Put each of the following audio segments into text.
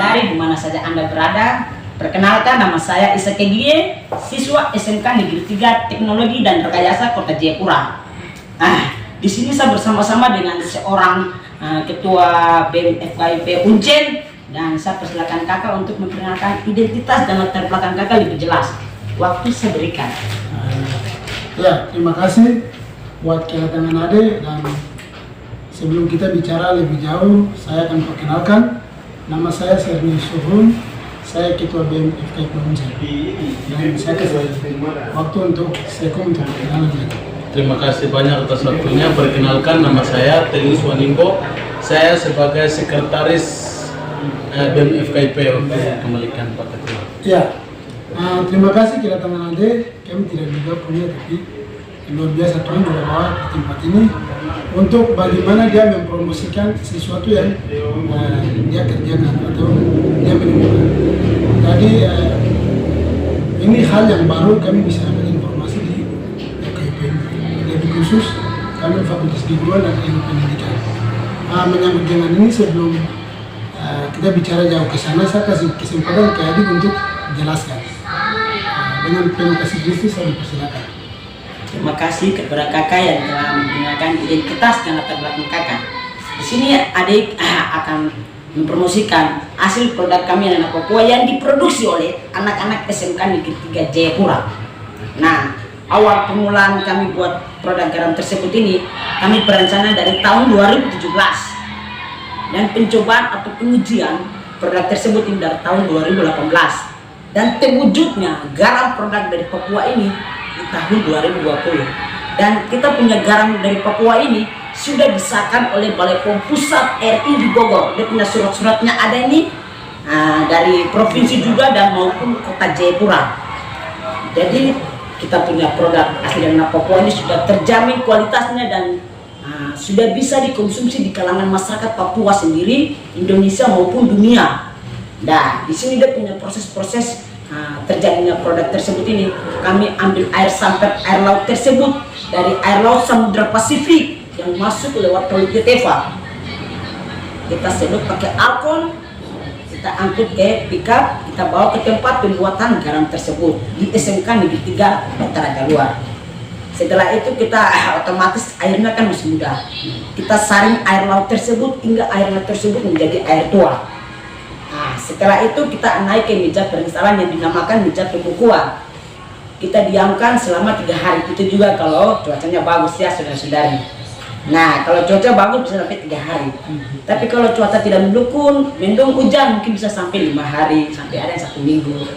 Sendari di mana saja Anda berada. Perkenalkan, nama saya Isa Kegie, siswa SMK Negeri 3 Teknologi dan Rekayasa Kota Jayapura. Di sini saya bersama-sama dengan seorang ketua BEM FKIP Uncen, dan saya persilakan kakak untuk memperkenalkan identitas dan latar belakang kakak lebih jelas. Waktu saya berikan. Ya, terima kasih buat kedatangan Ade, dan sebelum kita bicara lebih jauh, saya akan perkenalkan. Nama saya Serni Suhun, saya ketua BEM FKIP Uncen, dan saya kasih waktu untuk Sekom untuk perkenalan lagi. Terima kasih banyak atas waktunya. Perkenalkan, nama saya Telis Wanimbo. Saya sebagai sekretaris BEM FKIP untuk kembalikan Pak Ketua. Ya, terima kasih kedatangan Ade. Kami tidak juga punya, tapi luar biasa Tuhan juga bawa di tempat ini untuk bagaimana dia mempromosikan sesuatu yang dia kerjakan atau dia menemukan. Jadi ini hal yang baru, kami bisa dapat informasi di FKIP. Lebih khusus kami Fakultas Keguruan dan Ilmu Pendidikan. Menyambut dengan ini, sebelum kita bicara jauh ke sana, saya kasih kesempatan ke Adik untuk menjelaskan. Dengan penuh kasih Kristus, saya dipersilakan. Terima kasih kepada kakak yang telah menggunakan identitas dan latar belakang kakak. Di sini adik akan mempromosikan hasil produk kami anak Papua yang diproduksi oleh anak-anak SMK Negeri 3 Jayapura. Nah, awal permulaan kami buat produk garam tersebut ini, kami berencana dari tahun 2017, dan pencobaan atau pengujian produk tersebut ini dari tahun 2018, dan terwujudnya garam produk dari Papua ini di tahun 2020. Dan kita punya garam dari Papua ini sudah disahkan oleh Balai POM Pusat RI di Bogor. Dia punya surat-suratnya ada ini dari provinsi juga dan maupun Kota Jayapura. Jadi kita punya produk asli dari Papua ini sudah terjamin kualitasnya dan sudah bisa dikonsumsi di kalangan masyarakat Papua sendiri, Indonesia maupun dunia. Nah, di sini dia punya proses-proses terjadinya produk tersebut ini. Kami ambil air sampel air laut tersebut dari air laut Samudra Pasifik yang masuk lewat Teluk Teva. Kita sedot pakai alkon, kita angkut ke pickup, kita bawa ke tempat pembuatan garam tersebut di SMK Negeri 3 Kota Raja Luar. Setelah itu kita otomatis airnya kan masih muda. Kita saring air laut tersebut hingga air laut tersebut menjadi air tua. Nah, setelah itu kita naik ke meja perinstalan yang dinamakan meja pembukuan. Kita diamkan selama 3 hari. Itu juga kalau cuacanya bagus ya saudara-saudari. Nah, kalau cuaca bagus bisa sampai 3 hari. Tapi kalau cuaca tidak mendukung, mendung hujan, mungkin bisa sampai 5 hari, sampai ada yang 1 minggu.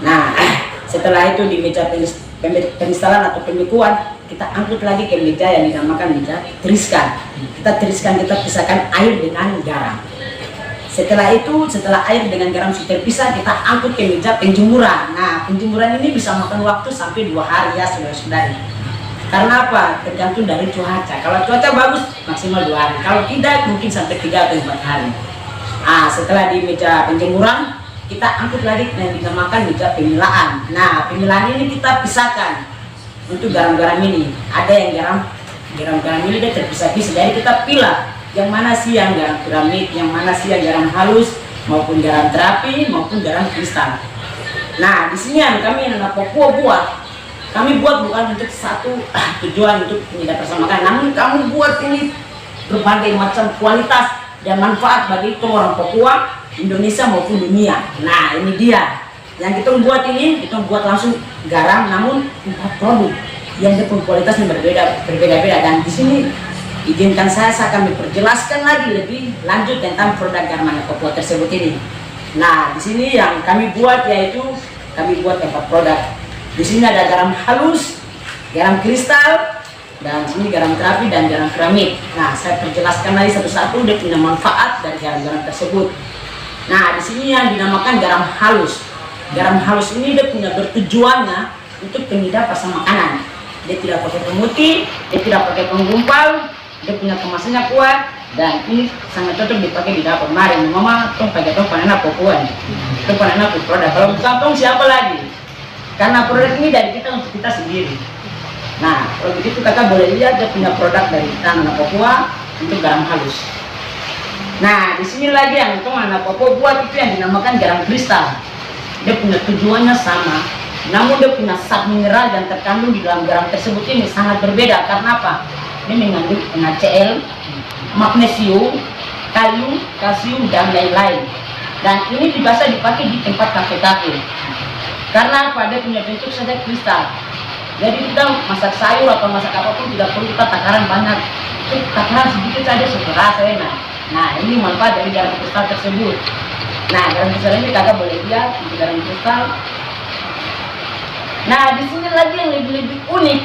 Nah, setelah itu di meja perinstalan atau pembukuan, kita angkut lagi ke meja yang dinamakan meja tiriskan. Kita tiriskan, kita pisahkan air dengan garam. Setelah itu, setelah air dengan garam sudah terpisah, kita angkut ke meja penjemuran. Nah, penjemuran ini bisa makan waktu sampai 2 hari ya saudara-saudari. Karena apa? Tergantung dari cuaca. Kalau cuaca bagus maksimal 2 hari. Kalau tidak mungkin sampai 3 atau 4 hari. Nah, setelah di meja penjemuran, kita angkut lagi yang dinamakan meja pemilahan. Nah, pemilahan ini kita pisahkan untuk garam-garam ini. Ada yang garam-garam ini dia terpisah-pisah. Jadi kita pilah yang mana sih yang garam piramid, yang mana sih yang garam halus, maupun garam terapi, maupun garam kristal. Nah, di sini yang kami anak Papua buat, kami buat bukan untuk satu tujuan untuk tidak bersamakan, namun kami buat ini berbagai macam kualitas dan manfaat bagi orang Papua, Indonesia maupun dunia. Nah, ini dia yang kita buat ini, kita buat langsung garam, namun 4 produk yang kualitasnya berbeda-beda. Dan di sini izinkan saya akan memperjelaskan lagi lebih lanjut tentang produk garam Papua tersebut ini. Nah, di sini yang kami buat yaitu kami buat 4 produk. Di sini ada garam halus, garam kristal, dan sini garam terapi dan garam piramid. Nah, saya perjelaskan lagi satu-satu dia punya manfaat dari garam-garam tersebut. Nah, di sini yang dinamakan garam halus. Garam halus ini dia punya bertujuannya untuk pengedap rasa makanan. Dia tidak pakai pemutih, dia tidak pakai penggumpal. Dia punya kemasannya kuat, dan ini sangat cocok dipakai di dapur. Mari mama tong pakai tong panena Papua, tong panena produk. Kalau bukan tong siapa lagi? Karena produk ini dari kita untuk kita sendiri. Nah, kalau begitu kakak boleh lihat dia punya produk dari tanah Papua untuk garam halus. Nah, di sini lagi yang anak Papua buat itu yang dinamakan garam kristal. Dia punya tujuannya sama, namun dia punya zat mineral yang terkandung di dalam garam tersebut ini sangat berbeda. Karena apa? Dia mengandung NaCl, magnesium, kalium, kalsium, dan lain-lain. Dan ini biasa dipakai di tempat kafe-kafe. Karena apa? Dia punya bentuk saja kristal. Jadi kita masak sayur atau masak apapun tidak perlu kita takaran banyak. Takaran sedikit saja sudah rasa enak. Nah, ini manfaat dari garam kristal tersebut. Nah, garam kristal ini kakak boleh lihat untuk garam kristal. Nah, di sini lagi yang lebih unik.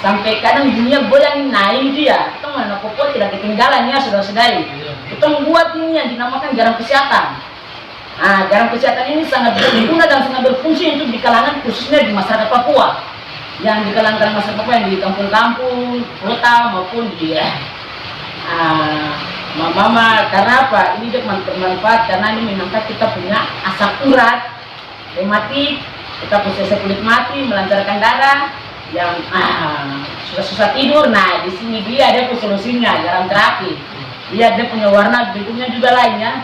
Sampai kadang dunia goyang. Nah, ini dia. Kita mana Papua tidak ketinggalan ya, saudara-saudari. Kita membuat ini yang dinamakan garam kesehatan. Nah, garam kesehatan ini sangat berguna dan sangat berfungsi untuk di kalangan khususnya di masyarakat Papua. Yang di kalangan masyarakat Papua yang di kampung-kampung, kota maupun di mama, karena apa? Ini dia bermanfaat karena ini mengangkat kita punya asam urat, rematik, kita punya kulit mati, melancarkan darah, yang susah-susah tidur. Nah, di sini dia ada solusinya, garam terapi. Dia punya warna bentuknya juga lainnya.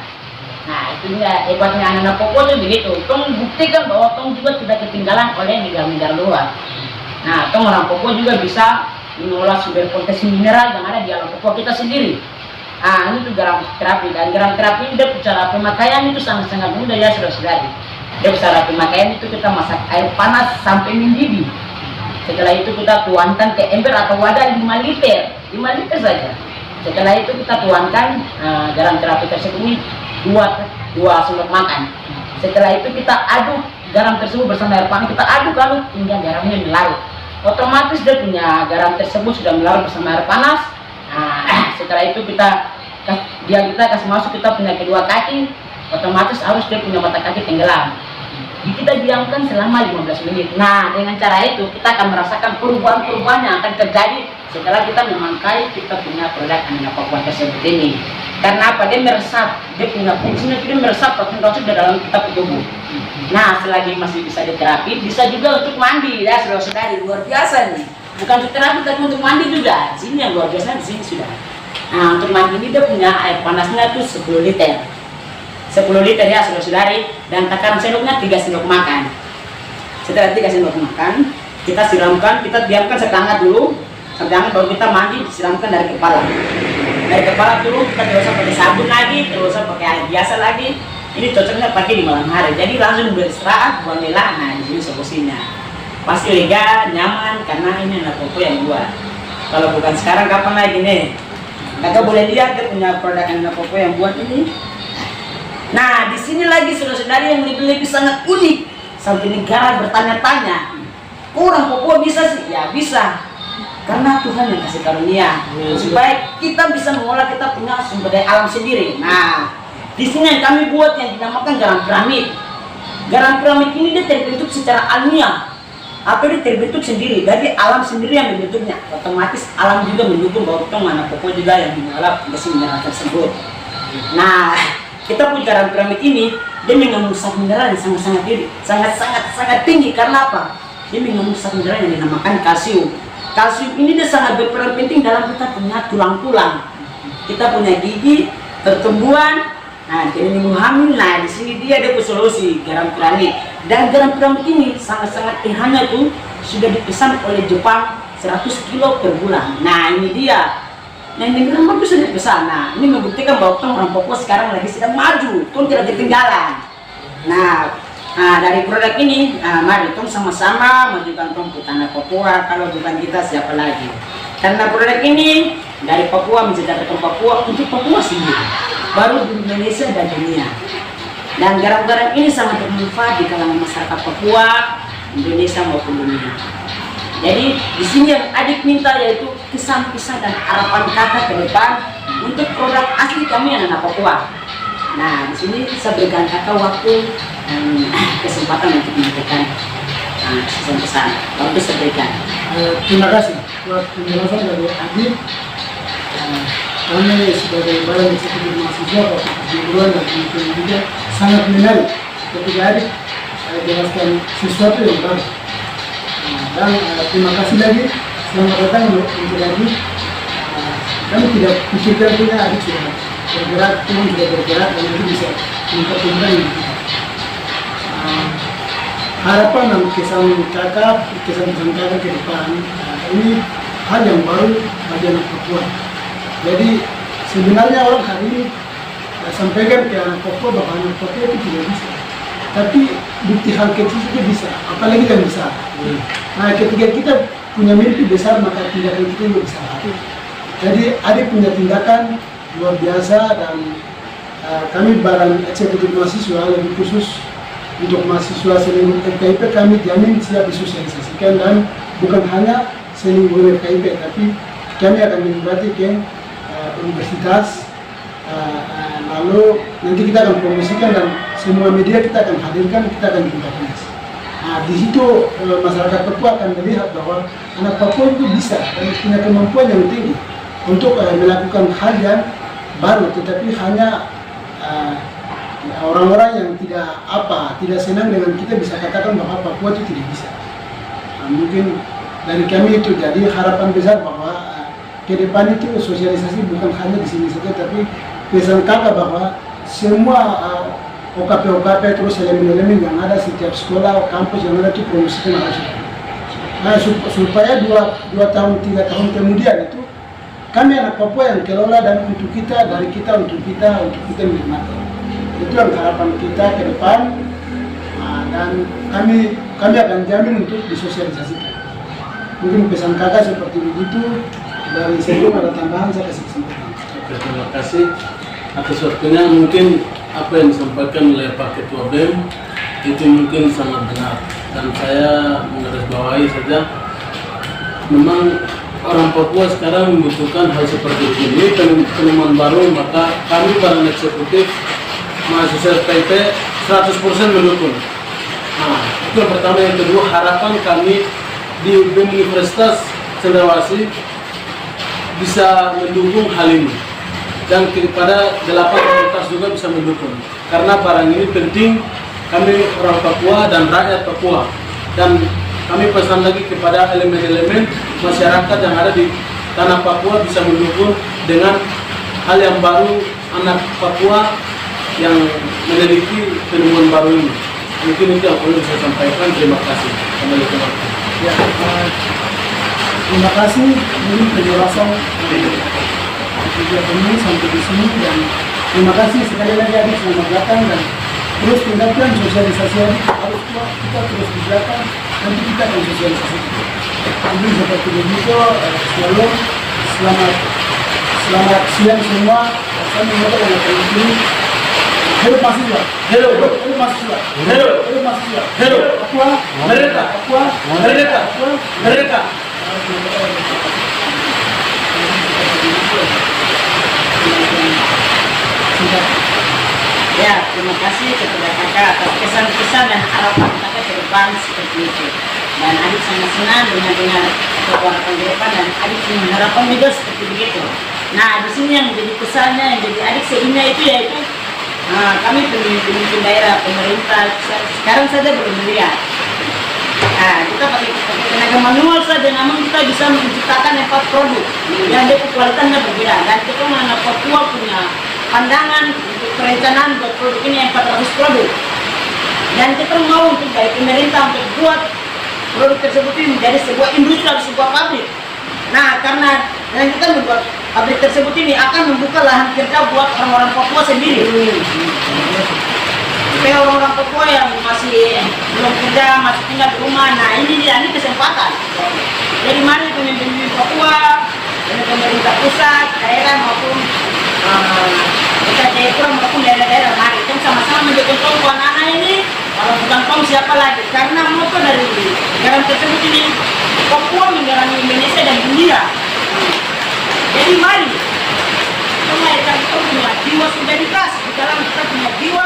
Nah, itu dia hebatnya anak-anak Papua itu begitu. Tong buktikan bahwa tong juga tidak ketinggalan oleh negara-negara luar. Nah, tong orang Papua juga bisa mengolah sumber potensi mineral yang ada di alam Papua kita sendiri. Ini tuh garam terapi, dan garam terapi ini dia cara pemakaian itu sangat-sangat mudah ya saudara-saudari. Dia cara pemakaian itu kita masak air panas sampai mendidih. Setelah itu kita tuangkan ke ember atau wadah 5 liter saja. Setelah itu kita tuangkan garam terapi tersebut ini 2 sendok makan. Setelah itu kita aduk garam tersebut bersama air panas, kita aduk hingga garamnya melarut. Otomatis dia punya garam tersebut sudah melarut bersama air panas. Setelah itu kita kasih masuk kita punya kedua kaki, otomatis harus dia punya mata kaki tenggelam. Kita diamkan selama 15 menit. Nah, dengan cara itu kita akan merasakan perubahan-perubahan yang akan terjadi setelah kita memakai kita punya produk anak Papua tersebut ini. Karena apa? Dia meresap, dia punya fungsinya, dia meresap racun-racun di dalam kita tubuh. Nah, selagi masih bisa diterapi, bisa juga untuk mandi ya saudara-saudari, luar biasa nih. Bukan untuk terapi tapi untuk mandi juga. Sini yang luar biasa di sini sudah. Nah, untuk mandi ini dia punya air panasnya tuh 10 liter. 10 liter ya saudara-saudari, dan takaran sendoknya 3 sendok makan. Setelah 3 sendok makan, kita siramkan, kita diamkan setengah dulu, sampai hangat baru kita mandi, disiramkan dari kepala. Dari kepala dulu kita tidak usah pakai sabun lagi, tidak usah pakai air biasa lagi. Ini cocoknya pakai di malam hari. Jadi langsung beristirahat, buang lelah. Nah, di sini solusinya. Pasti lega, nyaman karena ini anak Papua yang buat. Kalau bukan sekarang kapan lagi nih? Kakak boleh lihat dia punya produk anak Papua yang buat ini. Nah, di sini lagi saudara-saudari yang lebih sangat unik. Sampai negara bertanya-tanya, orang Papua bisa sih? Ya bisa. Karena Tuhan yang kasih karunia supaya kita bisa mengolah kita punya sumber daya alam sendiri. Nah, di sini yang kami buat yang dinamakan garam piramid. Garam piramid ini dia terbentuk secara alamiah. Apa dia terbentuk sendiri, jadi alam sendiri yang membentuknya. Otomatis alam juga mendukung bahwa kita anak Papua juga yang mengolah mesin mineral tersebut. Nah, kita punya garam piramid ini dia mengandung zat mineral yang sangat tinggi. Karena apa? Dia mengandung zat mineral yang dinamakan kalsium. Kalsium ini dia sangat berperan penting dalam kita punya tulang-tulang, kita punya gigi, pertumbuhan, jadi ibu hamil. Nah, di sini dia ada solusi garam piramid. Dan garam piramid ini sangat-sangat hanya tuh sudah dipesan oleh Jepang 100 kilo per bulan. Nah, ini dia. Nah, negara maju sudah dipesan. Nah, ini membuktikan bahwa orang Papua sekarang lagi sedang maju, tuh tidak ketinggalan. Nah, dari produk ini, mari tong sama-sama majukan tong tanah Papua. Kalau bukan kita siapa lagi? Karena produk ini dari Papua mensejahterakan Papua untuk Papua sendiri, baru di Indonesia dan dunia. Dan garam-garam ini sangat bermanfaat di kalangan masyarakat Papua, Indonesia maupun dunia. Jadi di sini yang adik minta yaitu kesan-kesan dan harapan kakak ke depan untuk produk asli kami anak Papua. Nah, di sini saya berikan kakak waktu dan kesempatan untuk memberikan pesan-pesan. Waktu saya berikan. Terima kasih buat penjelasan dari Adik. Kami sebagai badan eksekutif mahasiswa perguruan dan pendidikan juga sangat menarik ketika Adik jelaskan sesuatu yang baru. Dan terima kasih lagi, selamat datang untuk Adik. Kami tidak pikirkan punya Adik sudah bergerak, Tuhan juga bergerak dan itu bisa mempertemukan hidup kita. Harapan dan kesan kakak ke depan, ini hal yang baru bagi anak Papua. Jadi sebenarnya orang hari ini sampaikan ke anak Papua bahwa anak Papua itu tidak bisa. Tapi bukti hal kecil saja bisa, apalagi yang besar. Nah, ketika kita punya mimpi besar, maka tindakan kita juga besar. Jadi ada punya tindakan luar biasa dan kami barang eksekutif mahasiswa lebih khusus untuk mahasiswa seni FKIP kami jamin siap disosialisasikan dan bukan hanya seni FKIP tapi kami akan melibatkan ke universitas, lalu nanti kita akan promosikan dan semua media kita akan hadirkan, kita akan libatkan. Nah, di situ masyarakat Papua akan melihat bahwa anak Papua itu bisa dan punya kemampuan yang tinggi untuk melakukan hal yang baru, tetapi hanya orang-orang yang tidak senang dengan kita bisa katakan bahwa Papua itu tidak bisa. Nah, mungkin dari kami itu jadi harapan besar bahwa ke depan itu sosialisasi bukan hanya di sini saja, tapi pesan kakak bahwa semua OKP terus elemen-elemen yang ada setiap sekolah, kampus yang ada itu promosikan harus. Nah, supaya 2 tahun 3 tahun kemudian itu kami anak Papua yang kelola dan untuk kita, dari kita untuk kita menikmati. Itu yang harapan kita ke depan, dan kami akan jamin untuk disosialisasikan. Mungkin pesan kakak seperti begitu. Dari sebelum ada tambahan saya kasih kesempatan. Oke, terima kasih atas waktunya. Mungkin apa yang disampaikan oleh Pak Ketua BEM itu mungkin sangat benar, dan saya menggarisbawahi saja memang orang Papua sekarang membutuhkan hal seperti ini, penemuan baru. Maka kami barang eksekutif mahasiswa FKIP 100% mendukung. Nah, itu yang pertama. Yang kedua, harapan kami di BEM Universitas Cendrawasih bisa mendukung hal ini, dan kepada 8 fakultas juga bisa mendukung, karena barang ini penting kami orang Papua dan rakyat Papua. Dan kami pesan lagi kepada elemen-elemen masyarakat yang ada di tanah Papua bisa mendukung dengan hal yang baru, anak Papua yang memiliki penemuan baru ini. Mungkin itu yang perlu saya sampaikan. Terima kasih. Kembali ke waktu. Ya, terima kasih untuk penjelasan kegiatan ini sampai di sini, dan terima kasih sekali lagi adik selamat datang, dan terus tindakan sosialisasi adik harus kita terus di belakang, nanti kita akan sosialisasi. Jadi seperti begitu, selamat siang semua. Saya mengucapkan yang terima. Hidup mahasiswa, hidup mahasiswa, hidup mahasiswa, hidup Papua, merdeka, Papua, merdeka, Papua, merdeka. Ya, terima kasih kepada kakak atas kesan-kesan dan harapan kakak ke depan seperti itu. Dan adik sangat senang dengan kekuatan ke depan, dan adik mengharapkan juga seperti begitu. Nah, di sini yang menjadi pesannya, yang jadi adik seingat itu yaitu kami pemimpin daerah, pemerintah sekarang saja belum melihat. Kita pakai tenaga manual saja, namun kita bisa menciptakan 4 produk yang dia kualitasnya berbeda. Dan kita anak Papua punya pandangan untuk perencanaan buat produk ini 400 produk. Dan kita mau untuk dari pemerintah untuk buat produk tersebut ini menjadi sebuah industri atau sebuah pabrik. Nah, karena dengan kita membuat pabrik tersebut ini akan membuka lahan kerja buat orang-orang Papua sendiri. Supaya orang-orang Papua yang masih belum kerja, masih tinggal di rumah, nah ini kesempatan. Jadi mari pemimpin Papua, pemerintah pusat, daerah maupun kita Jayapura maupun daerah-daerah, mari kita sama-sama mendukung kelompok anak-anak ini. Kalau bukan kaum siapa lagi? Karena moto dari negara tersebut ini, Papua menggarami Indonesia dan dunia. Jadi mari, kita punya jiwa solidaritas di dalam kita punya jiwa